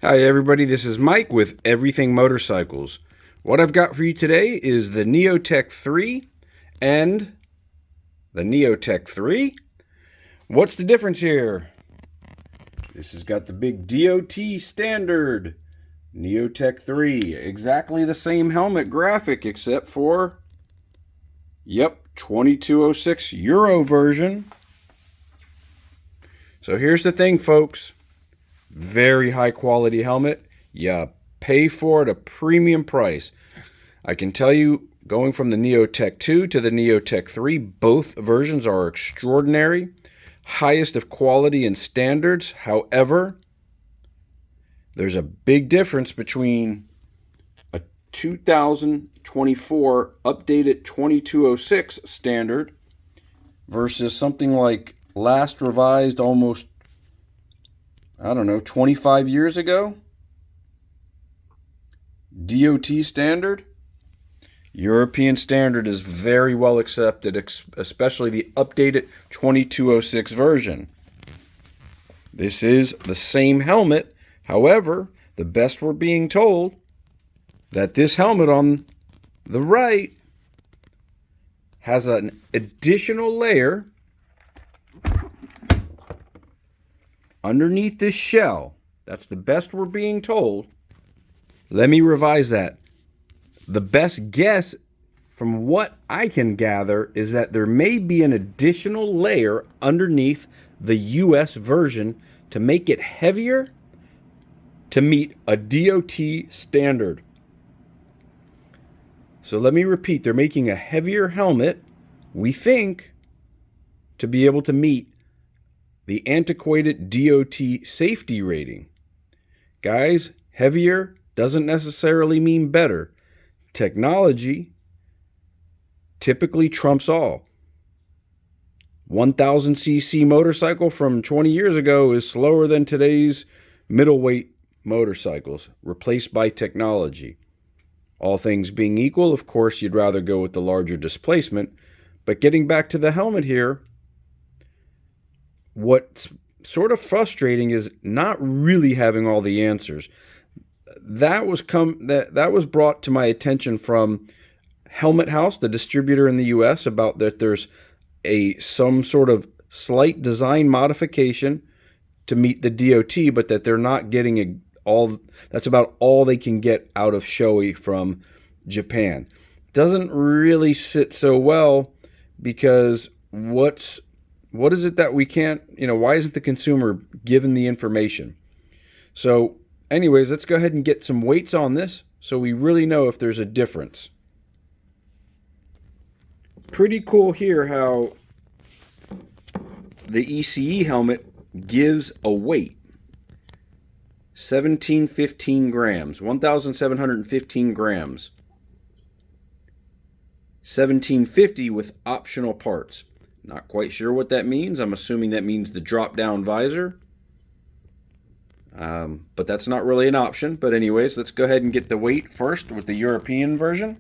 Hi everybody, this is Mike with Everything Motorcycles. What I've got for you today is the Neotec 3 and the Neotec 3. What's the difference here? This has got the big DOT standard Neotec 3. Exactly the same helmet graphic except for, 2206 Euro version. So here's the thing, folks. Very high quality helmet. You pay for it a premium price. I can tell you, going from the Neotec 2 to the Neotec 3, both versions are extraordinary, highest of quality and standards. However, there's a big difference between a 2024 updated 2206 standard versus something like last revised almost 25 years ago. DOT standard. European standard is very well accepted, especially the updated 2206 version. This is the same helmet. However, the best we're being told that this helmet on the right has an additional layer underneath this shell. That's the best we're being told. Let me revise that. The best guess from what I can gather is that there may be an additional layer underneath the US version to make it heavier to meet a DOT standard. So let me repeat, they're making a heavier helmet, we think, to be able to meet the antiquated DOT safety rating. Guys, heavier doesn't necessarily mean better. Technology typically trumps all. 1000cc motorcycle from 20 years ago is slower than today's middleweight motorcycles, replaced by technology. All things being equal, of course, you'd rather go with the larger displacement. But getting back to the helmet here, what's sort of frustrating is not really having all the answers. That was brought to my attention from Helmet House, the distributor in the US, about that there's some sort of slight design modification to meet the DOT, but that they're not getting that's about all they can get out of Shoei from Japan. Doesn't really sit so well, because what is it that we can't, why isn't the consumer given the information? So anyways, let's go ahead and get some weights on this so we really know if there's a difference. Pretty cool here how the ECE helmet gives a weight. 1715 grams, 1,715 grams. 1750 with optional parts. Not quite sure what that means. I'm assuming that means the drop-down visor. But that's not really an option. But anyways, let's go ahead and get the weight first with the European version.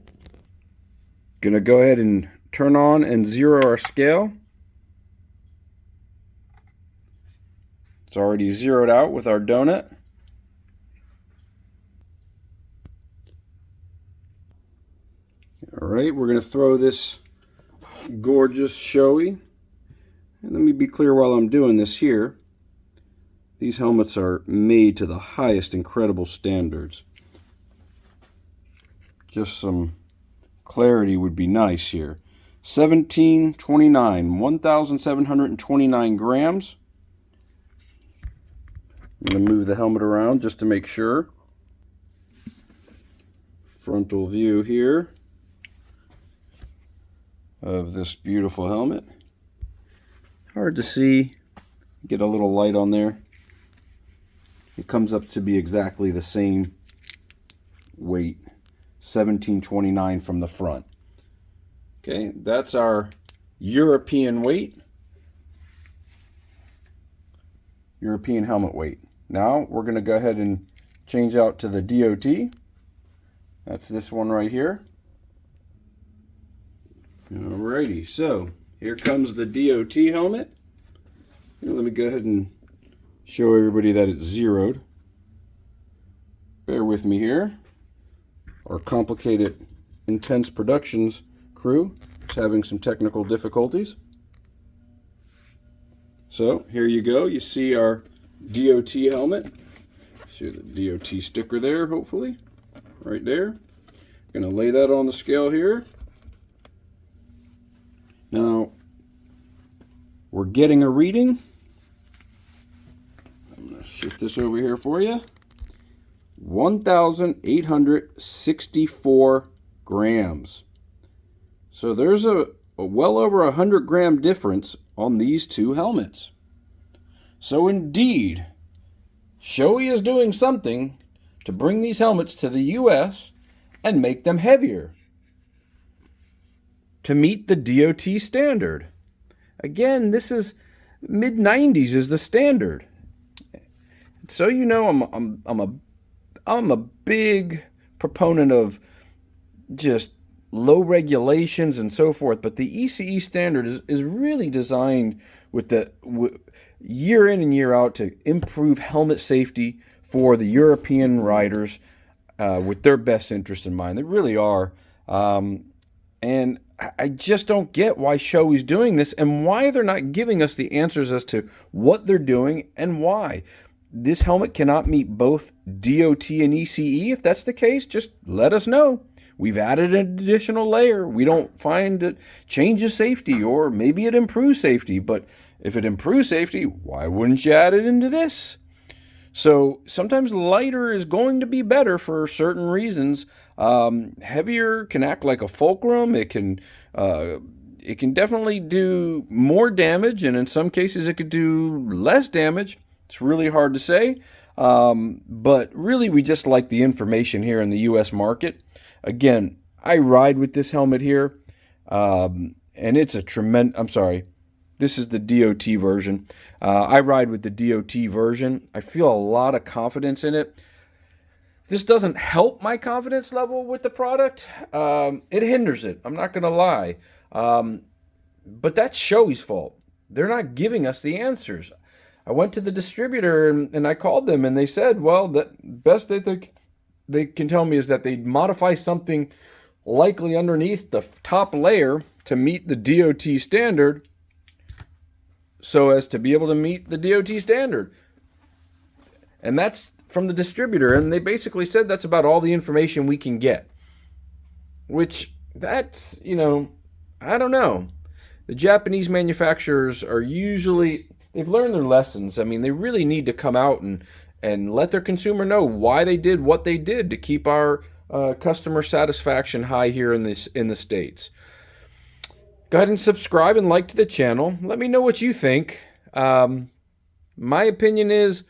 Gonna go ahead and turn on and zero our scale. It's already zeroed out with our donut. Alright, we're gonna throw this gorgeous shoei. And let me be clear while I'm doing this here. These helmets are made to the highest incredible standards. Just some clarity would be nice here. 1729, 1,729 grams. I'm going to move the helmet around just to make sure. Frontal view here of this beautiful helmet. Hard to see. Get a little light on there. It comes up to be exactly the same weight, 1729 from the front. Okay, that's our European weight. European helmet weight. Now we're going to go ahead and change out to the DOT. That's this one right here. Alrighty, so here comes the DOT helmet. Let me go ahead and show everybody that it's zeroed. with me here. Our complicated, intense productions crew is having some technical difficulties. So here you go. You see our DOT helmet. See the DOT sticker there, hopefully, right there. Gonna lay that on the scale here. Now, we're getting a reading. I'm gonna shift this over here for you. 1,864 grams. So there's a well over 100-gram difference on these two helmets. So indeed, Shoei is doing something to bring these helmets to the US and make them heavier to meet the DOT standard. Again, this is mid-90s is the standard. So you know I'm a big proponent of just low regulations and so forth, but the ECE standard is really designed with year in and year out to improve helmet safety for the European riders with their best interest in mind. They really are. And I just don't get why Shoei's doing this and why they're not giving us the answers as to what they're doing and why. This helmet cannot meet both DOT and ECE. If that's the case, just let us know. We've added an additional layer. We don't find it changes safety, or maybe it improves safety. But if it improves safety, why wouldn't you add it into this? So sometimes lighter is going to be better for certain reasons. Heavier can act like a fulcrum. It can definitely do more damage, and in some cases it could do less damage. It's really hard to say, but really we just like the information here in the U.S. market. Again, I ride with this helmet here, and it's a tremendous. I'm sorry, this is the DOT version. I ride with the DOT version. I feel a lot of confidence in it. This doesn't help my confidence level with the product. It hinders it. I'm not going to lie. But that's Shoei's fault. They're not giving us the answers. I went to the distributor and I called them and they said, well, the best they can tell me is that they'd modify something likely underneath the top layer to meet the DOT standard so as to be able to meet the DOT standard. And that's from the distributor, and they basically said that's about all the information we can get. Which, that's, I don't know. The Japanese manufacturers are usually, they've learned their lessons. I mean, they really need to come out and let their consumer know why they did what they did to keep our customer satisfaction high here in the States. Go ahead and subscribe and like to the channel. Let me know what you think. My opinion is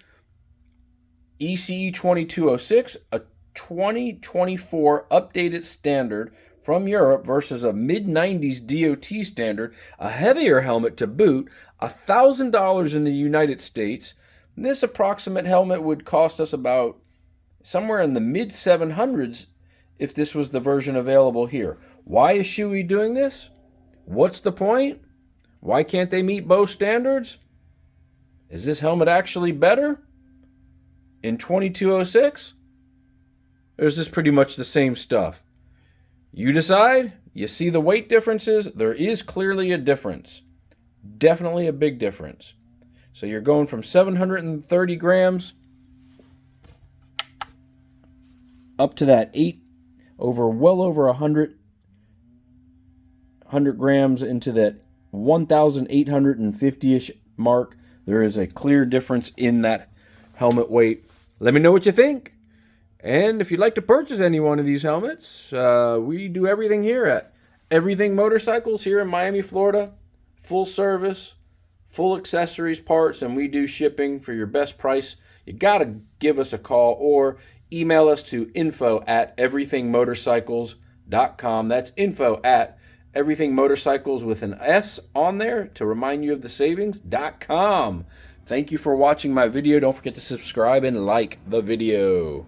ECE 2206, a 2024 updated standard from Europe versus a mid-90s DOT standard, a heavier helmet to boot, $1,000 in the United States. This approximate helmet would cost us about somewhere in the mid-700s if this was the version available here. Why is Shoei doing this? What's the point? Why can't they meet both standards? Is this helmet actually better in 2206? Or is this pretty much the same stuff? You decide. You see the weight differences. There is clearly a difference. Definitely a big difference. So you're going from 730 grams up to that well over 100 grams into that 1,850-ish mark. There is a clear difference in that helmet weight. Let me know what you think. And if you'd like to purchase any one of these helmets, we do everything here at Everything Motorcycles here in Miami, Florida. Full service, full accessories, parts, and we do shipping for your best price. You got to give us a call or email us to info@everythingmotorcycles.com. That's info@everythingmotorcycles with an S on there to remind you of the savings.com. Thank you for watching my video. Don't forget to subscribe and like the video.